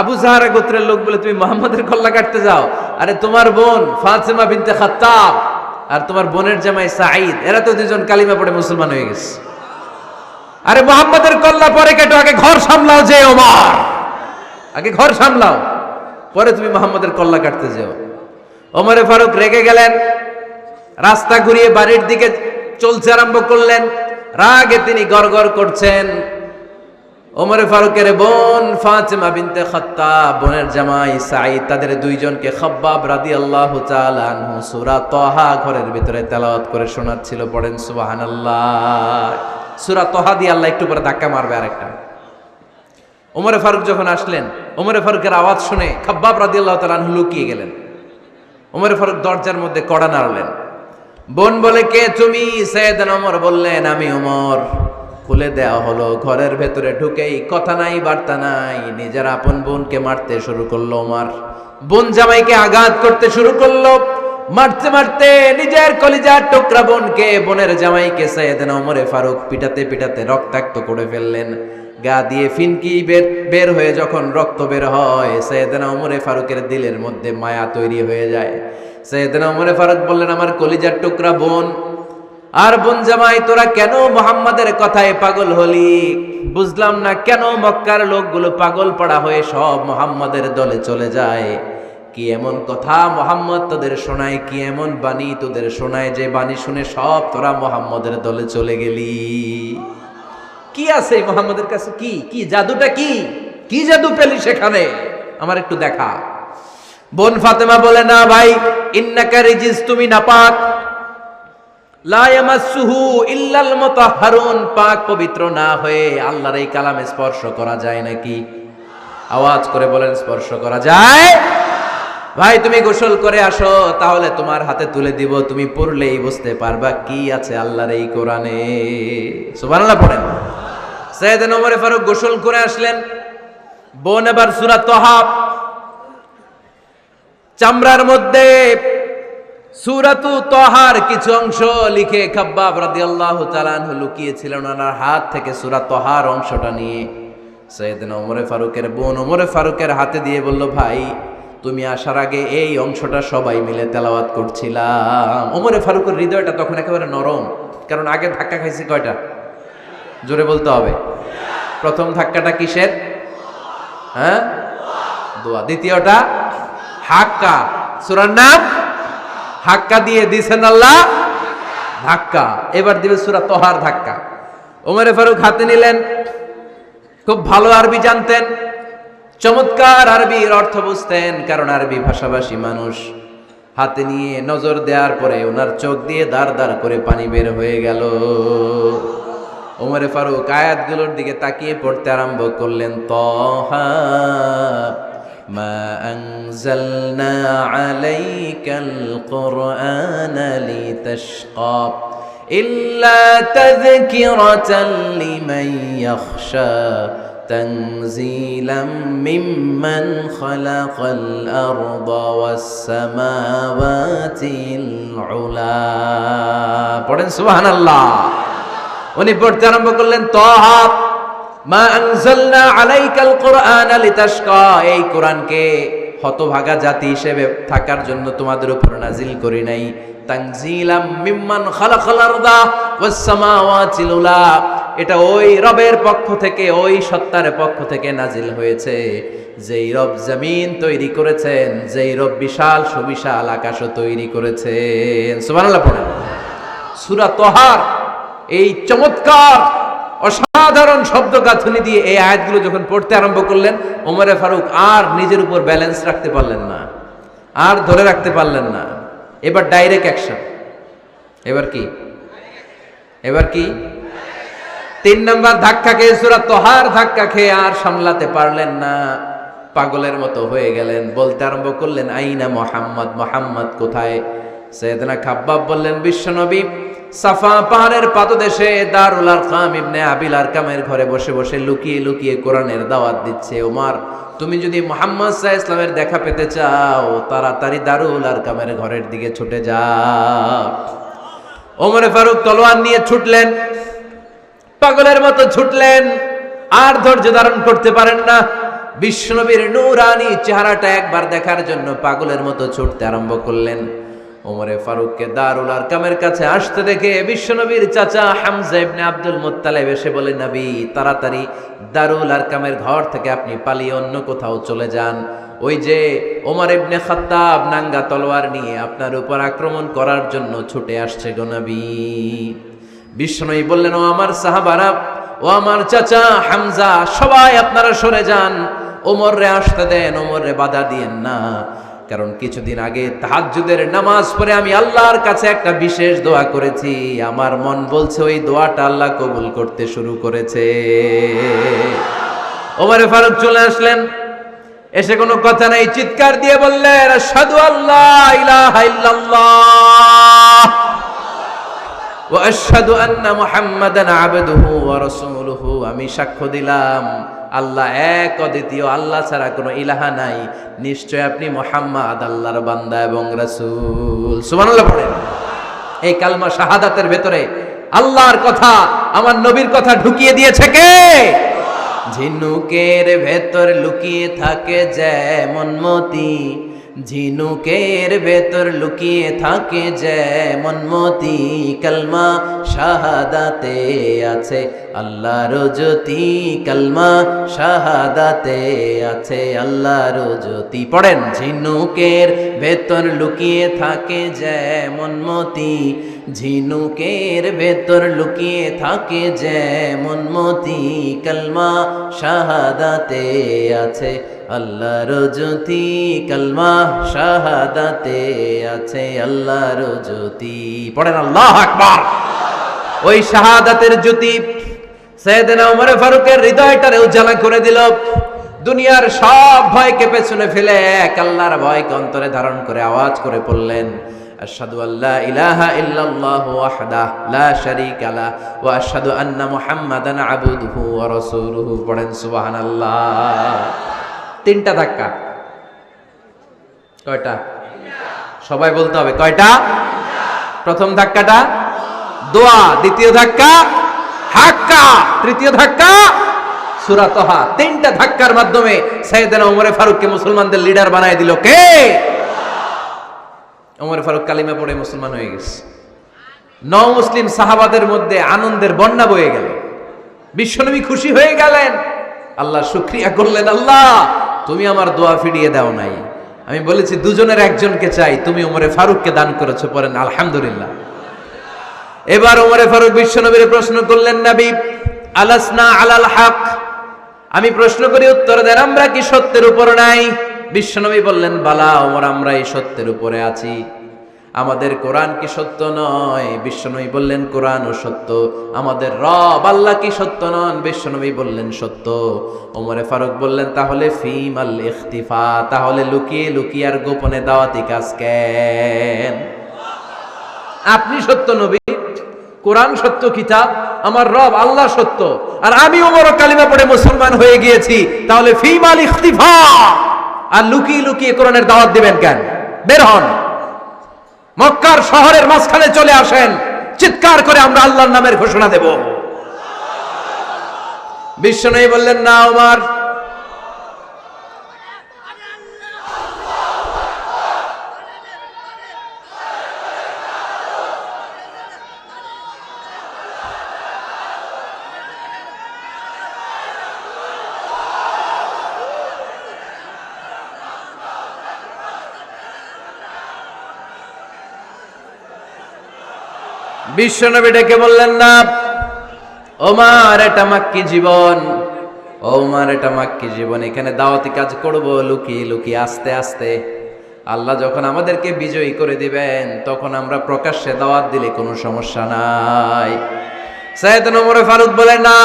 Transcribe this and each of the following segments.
আবু জাহরা গোত্রের লোক বলে তুমি মুহাম্মাদের কল্লা কাটতে যাও? আরে তোমার বোন ফাতেমা বিনতে খাত্তাব আর তোমার বোনের জামাই সাঈদ, এরা তো দুজন কালিমা পড়ে মুসলমান হয়ে গেছে। আরে মুহাম্মাদের কল্লা পরে কেটো, আগে ঘর সামলাও। যে ওমর, আগে ঘর সামলাও, পরে তুমি মুহাম্মাদের কল্লা কাটতে যাও। ওমরে ফারুক রেগে গেলেন, রাস্তা ঘুরিয়ে বাড়ির দিকে চলতে আরম্ভ করলেন। রাগে তিনি গড়গড় করছেন। ওমরে ফারুকের বোন ফাতেমা বিনতে খাত্তাব, বোনের জামাই সাঈদ, তাদের দুইজনকে খাব্বাব রাদিয়াল্লাহু তাআলা আনহু সূরা তাহা ঘরের ভিতরে তেলাওয়াত করে শোনাচ্ছিল। পড়েন সুবহানাল্লাহ। সূরা তাহা দিয়ে আল্লাহ একটু পরে ধাক্কা মারবে আরেকটা। ওমরে ফারুক যখন আসলেন, ওমরে ফারুকের আওয়াজ শুনে খাব্বাব রাদিয়াল্লাহু তাআলা আনহু লুকিয়ে গেলেন। ওমরে ফারুক দরজার মধ্যে কড়া নাড়লেন। বোন বলে, কে তুমি? সাইয়েদনা ওমর বললেন, আমি ওমর। খুলে দেওয়া হলো। ঘরের ভেতরে ঢুকেই কথা নাই বার্তা নাই, নিজের আপন বোনকে মারতে শুরু করলো ওমর। বোন জামাইকে আঘাত করতে শুরু করলো। মারতে মারতে নিজের কলিজার টুকরা বোনকে, বোনের জামাইকে সাইয়েদনা ওমরে ফারুক পিটাতে পিটাতে রক্তাক্ত করে ফেললেন। গা দিয়ে ফিনকি বের হয়ে যখন রক্ত বের হয়, সাইয়েদনা ওমরে ফারুকের দিলের মধ্যে মায়া তৈরি হয়ে যায়। সাইয়েদনা ওমরে ফারুক বললেন, আমার কলিজার টুকরা বোন আর বোন জামাই, তোরা কেন মুহাম্মাদের কথায় পাগল হলি? বুঝলাম না কেন মক্কার লোকগুলো পাগল পাড়া হয়ে সব মুহাম্মাদের দলে চলে যায়। কি এমন কথা মুহাম্মদ তোদের শোনায়, কি এমন বাণী তোদের শোনায় যে বাণী শুনে সব তোরা মুহাম্মাদের দলে চলে গেলি? কি আছে মুহাম্মাদের কাছে? কি কি জাদুটা? কি কি জাদু পেলি সেখানে? আমার একটু দেখা। বোন ফাতেমা বলে, না ভাই, ইন্নাকা রিজিস, তুমি নাপাক। লা ইয়ামাসসুহু ইল্লাল মুতাহহারুন, পাক পবিত্র না হয়ে আল্লাহর এই কালামে স্পর্শ করা যায় নাকি? আওয়াজ করে বলেন, স্পর্শ করা যায়? ভাই তুমি গোসল করে আসো, তাহলে তোমার হাতে তুলে দিব, তুমি পড়লেই বুঝতে পারবা কি আছে আল্লাহর এই কোরআনে। সুবহানাল্লাহ পড়েন। সাইয়েদনা ওমর ফারুক গোসল করে আসলেন। বোন এবার সূরা তাহা চামড়ার মধ্যে সূরাতু তাহার কিছু অংশ লিখে খাব্বাব রাদিয়াল্লাহু তাআলা আনহু লুকিয়েছিলেন। ওনার হাত থেকে সূরা তাহার অংশটা নিয়ে সাইয়েদনা ওমরে ফারুকের বোন ওমরে ফারুকের হাতে দিয়ে বলল, ভাই তুমি আসার আগে এই অংশটা সবাই মিলে তেলাওয়াত করছিলাম। ওমরে ফারুকের হৃদয়টা তখন একেবারে নরম, কারণ আগে ধাক্কা খাইছে কয়টা? জোরে বলতে হবে। প্রথম ধাক্কাটা কিসের? হ্যাঁ, দোয়া। দ্বিতীয়টা হাক্কা, সূরার নাম হাক্কা দিয়ে দিয়েছেন আল্লাহ ধাক্কা। এবার দিবে সূরা তাহার ধাক্কা। ওমরে ফারুক হাতে নিলেন। খুব ভালো আরবি জানতেন, চমৎকার আরবির অর্থ বুঝতেন, কারণ আরবি ভাষাভাষী মানুষ। হাতে নিয়ে নজর দেওয়ার পরে ওনার চোখ দিয়ে দাঁড় দাঁড় করে পানি বের হয়ে গেল। ওমরে ফারুক আয়াতগুলোর দিকে তাকিয়ে পড়তে আরম্ভ করলেন। তাহা মা আনজালনা আলাইকাল কুরআনা লিতাশকা ইল্লা তাযকিরাতাল লিমান ইয়াখশা তানজিলাম মিম্মান খালাকাল আরদা ওয়াস সামাওয়াতিল উলা। পড়েন সুবহানাল্লাহ। উনি পড়তে আরম্ভ করলেন, তাহা মা আনজালনা আলাইকাল কুরআনা লিতাশকা, এই কোরআনকে হতভাগা জাতি হিসেবে থাকার জন্য তোমাদের উপর নাজিল করি নাই। তানজিলাম মিম্মান খালাকাল আরদা ওয়াস সামাওয়াতিল উলা, এটা ওই রবের পক্ষ থেকে, ওই সত্তার পক্ষ থেকে নাজিল হয়েছে যেই রব জমিন তৈরি করেছেন, যেই রব বিশাল সুবিশাল আকাশও তৈরি করেছেন। সুবহানাল্লাহ পড়েন। সূরা তাহার এই চমৎকার অসাধারণ শব্দ গাঁথনি দিয়ে এই আয়াতগুলো যখন পড়তে আরম্ভ করলেন, ওমরে ফারুক আর নিজের উপর ব্যালেন্স রাখতে পারলেন না, আর ধরে রাখতে পারলেন না। এবার ডাইরেক্ট অ্যাকশন। এবার কি? এবার কি? 3 নাম্বার ধাক্কা খেয়ে, সূরা তাহার ধাক্কা খেয়ে আর সামলাতে পারলেন না, পাগলের মতো হয়ে গেলেন। বলতে আরম্ভ করলেন, আইনা মুহাম্মদ, মুহাম্মদ কোথায়? সাইয়েদনা খাব্বাব বললেন, বিশ্বনবী সাফা পাহাড়ের পাদদেশে দারুল আরকাম ইবনে আবিল আরকামের ঘরে বসে বসে লুকিয়ে লুকিয়ে কোরআনের দাওয়াত দিচ্ছে। ওমর, তুমি যদি মুহাম্মদ সাল্লাল্লাহু আলাইহি ওয়াসাল্লামের দেখা পেতে চাও, তাড়াতাড়ি দারুল আরকামের ঘরের দিকে ছুটে যাও। ওমরে ফারুক তলোয়ার নিয়ে ছুটলেন, পাগলের মতো ছুটলেন, আর ধৈর্য ধারণ করতে পারেন না। বিশ্বনবীর নূরানি চেহারাটা একবার দেখার জন্য পাগলের মতো ছুটতে আরম্ভ করলেন। ওমরে ফারুককে দারুল আরকামের কাছে আসতে দেখে বিশ্বনবীর চাচা হামজা ইবনে আব্দুল মুত্তালিব এসে বলে, নবী তাড়াতাড়ি দারুল আরকামের ঘর থেকে আপনি পালিয়ে অন্য কোথাও চলে যান। ওই যে ওমর ইবনে খাত্তাব নাঙ্গা তলোয়ার নিয়ে আপনার উপর আক্রমণ করার জন্য ছুটে আসছে গো নবী। বিশ্বনবী বললেন, ও আমার সাহাবারা, ও আমার চাচা হামজা, সবাই আপনারা সরে যান, ওমরে আসতে দেন, ওমরে বাধা দিয়েন না। কারণ কিছুদিন আগে তাহাজ্জুদের নামাজ পড়ে আমি আল্লাহর কাছে একটা বিশেষ দোয়া করেছি, আমার মন বলছে ওই দোয়াটা আল্লাহ কবুল করতে শুরু করেছে। ওমরে ফারুক চলে আসলেন, এসে কোনো কথা নাই, চিৎকার দিয়ে বললেন, আশহাদু আল্লা ইলাহা ইল্লাল্লাহ ওয়া আশহাদু আন্না মুহাম্মাদান আবদুহু ওয়া রাসূলুহু। আমি সাক্ষ্য দিলাম আল্লাহ এক, অদ্বিতীয়, আল্লাহ ছাড়া কোনো ইলাহা নাই, নিশ্চয় আপনি মুহাম্মদ আল্লাহর বান্দা এবং রাসূল। সুবহানাল্লাহ পড়েন। এই কালমা শাহাদাতের ভেতরে আল্লাহর কথা, আমার নবীর কথা ঢুকিয়ে দিয়েছে কে? ঝিনুকের ভেতর লুকিয়ে থাকে যেমন মতি, ঝিনুকের ভেতর লুকিয়ে থাকে যেমন মতি, কালমা শাহাদাতে আছে আল্লাহর জ্যোতি, কালমা শাহাদাতে আছে আল্লাহর জ্যোতি। পড়েন, ঝিনুকের ভেতর লুকিয়ে থাকে যেমন মতি, ঝিনুকের ভেতর লুকিয়ে থাকে যেমন মতি, কালমা শাহাদাতে আছে আল্লাহর জ্যোতি, কালমা শাহাদাতে আছে আল্লাহর জ্যোতি। পড়েন আল্লাহু আকবার। ওই শাহাদাতের জ্যোতি সাইয়েদনা ওমর ফারুকের হৃদয়টারে উজ্জ্বল করে দিল। দুনিয়ার সব ভয়কে পেছনে ফেলে এক আল্লাহর ভয়কে অন্তরে ধারণ করে আওয়াজ করে পড়লেন, আশহাদু আল্লা ইলাহা ইল্লাল্লাহু ওয়াহদাহু লা শারীকা লা ওয়া আশহাদু আন্না মুহাম্মাদান আবদুহু ওয়া রাসূলুহু। পড়েন সুবহানাল্লাহ। তিনটা ধাক্কা। কয়টা? সবাই বলতে হবে কয়টা? প্রথম ধাক্কাটা দোয়া, দ্বিতীয় ধাক্কা হাক্কা, তৃতীয় ধাক্কা সূরা তাহা। তিনটা ধাক্কার মাধ্যমে সাইয়েদনা ওমর ফারুককে মুসলমানদের লিডার বানায় দিল কে? ওমর ফারুক কালিমা পড়ে মুসলমান হয়ে গেছে। নও মুসলিম সাহাবাদের মধ্যে আনন্দের বন্যা বয়ে গেল। বিশ্বনবী খুশি হয়ে গেলেন, আল্লাহ শুকরিয়া করলেন, আল্লাহ তুমি আমার দোয়া ফিরিয়ে দাও নাই, আমি বলেছি দুজনের একজনকে চাই, তুমি ওমরে ফারুককে দান করেছো। পড়েন আলহামদুলিল্লাহ। এবার ওমরে ফারুক বিশ্বনবীর প্রশ্ন করলেন, নবী আলাসনা আলাল হক, আমি প্রশ্ন করি উত্তর দেন, আমরা কি সত্যের উপর নাই? বিশ্বনবী বললেন, বালা ওমর, আমরা এই সত্যের উপরে আছি। আমাদের কোরআন কি সত্য নয়? বিশ্বনবী বললেন, কোরআনও সত্য। আমাদের রব আল্লাহ কি সত্য নন? বিশ্বনবী বললেন, সত্য। ওমরে ফারুক বললেন, তাহলে ফিমাল ইখতিফা, তাহলে লুকিয়ে লুকিয়ে আর গোপনে দাওয়াতি কাজ কেন? আপনি সত্য নবী, কোরআন সত্য কিতাব, আমার রব আল্লাহ সত্য, আর আমি ওমর কালিমা পড়ে মুসলমান হয়ে গিয়েছি, তাহলে ফিমাল ইখতিফা, আর লুকিয়ে লুকিয়ে কোরআনের দাওয়াত দিবেন কেন? বের হন, মক্কার শহরের মাঝখানে চলে আসেন, চিৎকার করে আমরা আল্লাহর নামের ঘোষণা দেব। বিশ্বনবী বললেন, না ওমর, বিশ্বনবী ডেকে বললেন, না ওমর, এটা মাক্কি জীবন, ওমর এটা মাক্কি জীবন, এখানে দাওয়াতি কাজ করব লুকিয়ে লুকিয়ে আস্তে আস্তে। আল্লাহ যখন আমাদেরকে বিজয়ী করে দিবেন তখন আমরা প্রকাশ্যে দাওয়াত দিলে কোনো সমস্যা নাই। সাইয়েদনা ওমর ফারুক বলেন, না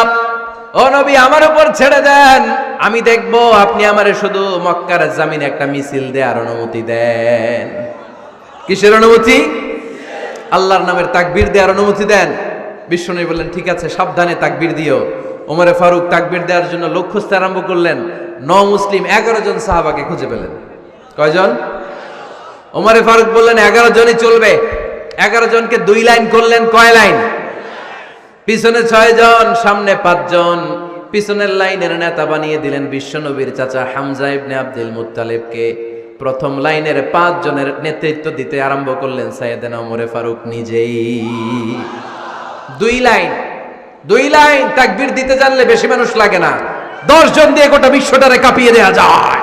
ও নবী, আমার উপর ছেড়ে দেন, আমি দেখব, আপনি আমারে শুধু মক্কার জমিনে একটা মিছিল দেওয়ার অনুমতি দেন। কিসের অনুমতি? আল্লাহর নামের তাকবীর দেওয়ার অনুমতি দেন। বিশ্বনবী বললেন, ঠিক আছে, সাবধানে তাকবীর দিও। ওমরে ফারুক তাকবীর দেওয়ার জন্য লোক খুঁজতে আরম্ভ করলেন। নও মুসলিম 11 জন সাহাবাকে খুঁজে পেলেন। কয়জন? ওমরে ফারুক বললেন 11 জনই চলবে। 11 জনকে 2 লাইন করলেন। কয় লাইন? পিছনে 6 জন, সামনে 5 জন। পিছনের লাইনের নেতা বানিয়ে দিলেন বিশ্বনবীর চাচা হামজা ইবনে আব্দুল মুত্তালিবকে। প্রথম লাইনের 5 জনের নেতৃত্ব দিতে আরম্ভ করলেন সাইয়েদনা ওমর ফারুক নিজেই। 2 লাইন তাকবীর দিতে জানলে বেশি মানুষ লাগে না, 10 জন দিয়ে গোটা বিশ্বটারে কাঁপিয়ে দেয়া যায়।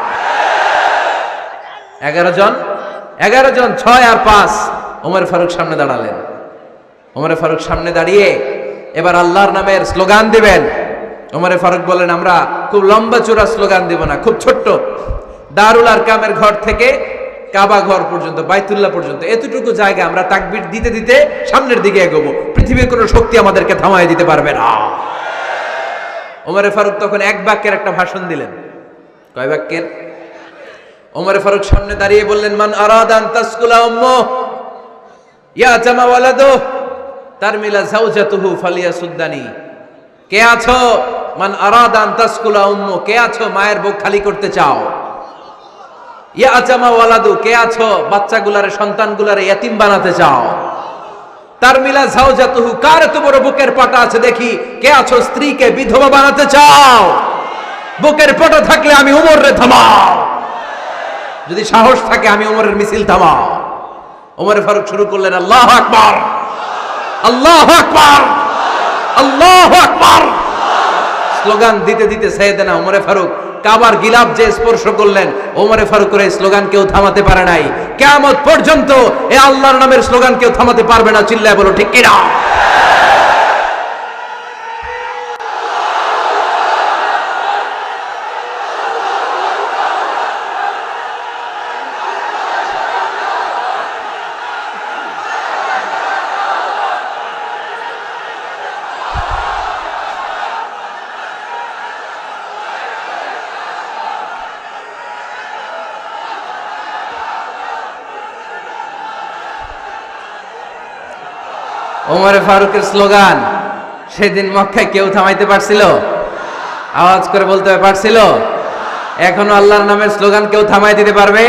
11 জন 6 আর 5 ওমর ফারুক সামনে দাঁড়ালেন। ওমর ফারুক সামনে দাঁড়িয়ে এবার আল্লাহর নামের স্লোগান দিবেন। ওমর ফারুক বলেন, আমরা খুব লম্বা চূড়া স্লোগান দিব না, খুব ছোট্ট, দারুল আরকামের ঘর থেকে কাবা ঘর পর্যন্ত, বাইতুল্লাহ পর্যন্ত এতটুকু জায়গা আমরা তাকবীর দিতে দিতে সামনের দিকে এগোবো, পৃথিবীর কোনো শক্তি আমাদেরকে থামায় দিতে পারবে না। ওমর ফারুক তখন 1 বাক্যের একটা ভাষণ দিলেন। কয় বাক্যের? ওমর ফারুক সামনে দাঁড়িয়ে বললেন, মান আরাদান তাসকুলা উম্মু ইয়া জামা ওয়ালাদু তারমিলা যাওজাতুহু ফালিয়াসুদ্দানি। কে আছো? মান আরাদান তাসকুলা উম্মু, কে আছো মায়ের বুক খালি করতে চাও? ইয়া জামা ওয়ালাদু, কে আছো বাচ্চাগুলারে সন্তানগুলারে ইয়াতিম বানাতে চাও? তারমিলা যাওজাতুহু, কার এত বড় বুকের পাটা আছে দেখি, কে আছো স্ত্রীকে বিধবা বানাতে চাও? বুকের পাটা থাকলে আমি ওমরে থামাও, যদি সাহস থাকে আমি ওমরের মিছিল থামাও। ওমর ফারুক শুরু করলেন, আল্লাহু আকবার, আল্লাহু আকবার, আল্লাহু আকবার। স্লোগান দিতে দিতে সাইয়েদনা ওমর ফারুক কাবার গিলাফ যে স্পর্শ করলেন, ওমর ফারুকের এই স্লোগান কেউ থামাতে পারে নাই। কিয়ামত পর্যন্ত এই আল্লাহর নামের স্লোগান কেউ থামাতে পারবে না। চিল্লায় বলো ঠিক কিনা? ওমর ফারুকের স্লোগান সেদিন মক্কায় কেউ থামাইতে পারছিল? আওয়াজ করে বলতে পারছিল? এখনো আল্লাহর নামের স্লোগান কেউ থামাই দিতে পারবে?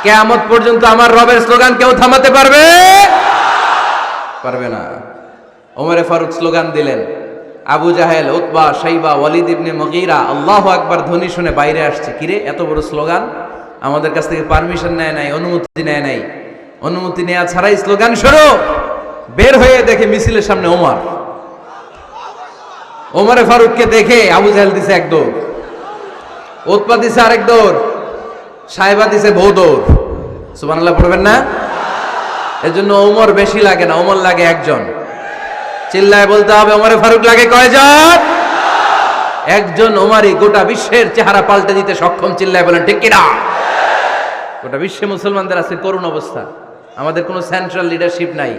কিয়ামত পর্যন্ত আমার রবের স্লোগান কেউ থামাতে পারবে? পারবে না। ওমর ফারুক স্লোগান দিলেন। আবু জাহেল, উতবা, শাইবা, ওয়ালিদ ইবনে মুগীরা আল্লাহু আকবার ধ্বনি শুনে বাইরে আসছে। কিরে এত বড় স্লোগান, আমাদের কাছ থেকে পারমিশন নেয় নাই, অনুমতি নেয় নাই। অনুমতি নেওয়া ছাড়াই স্লোগান শুরু। বের হয়ে দেখে মিছিলের সামনে ওমর। ওমর ফারুককে দেখে আবু জাহেল দিছে 1 দৌড়, উতবা দিছে আরেক দৌড়, সাইবা দিছে বহু দৌড়। সুবহানাল্লাহ পড়বেন না? এজন্য ওমর বেশি লাগে না, ওমর লাগে 1 জন। চিল্লায় বলতে হবে, ওমর ফারুক লাগে কয়জন? 1 জন। ওমরই গোটা বিশ্বের চেহারা পাল্টে দিতে সক্ষম। চিল্লায় বলেন ঠিক কিনা? গোটা বিশ্বে মুসলমানদের আছে করুণ অবস্থা। আমাদের কোনো সেন্ট্রাল লিডারশিপ নাই।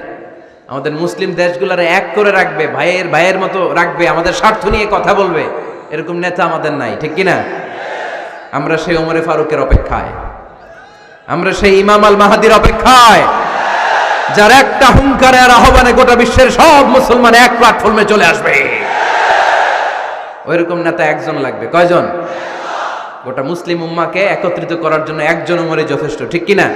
আমাদের মুসলিম দেশগুলোরে এক করে রাখবে, ভাইয়ের মতো রাখবে, আমাদের স্বার্থ নিয়ে কথা বলবে, এরকম নেতা আমাদের নাই। ঠিক কিনা? আমরা সেই ওমর ফারুকের অপেক্ষায়, আমরা সেই ইমাম আল মাহাদির অপেক্ষায়, যার একটা হুঙ্কারে আর আহ্বানে গোটা বিশ্বের সব মুসলমান এক প্ল্যাটফর্মে চলে আসবে। ওইরকম নেতা 1 জন লাগবে। কয়জন? গোটা মুসলিম উম্মাহকে একত্রিত করার জন্য 1 জন ওমরই যথেষ্ট। ঠিক কিনা?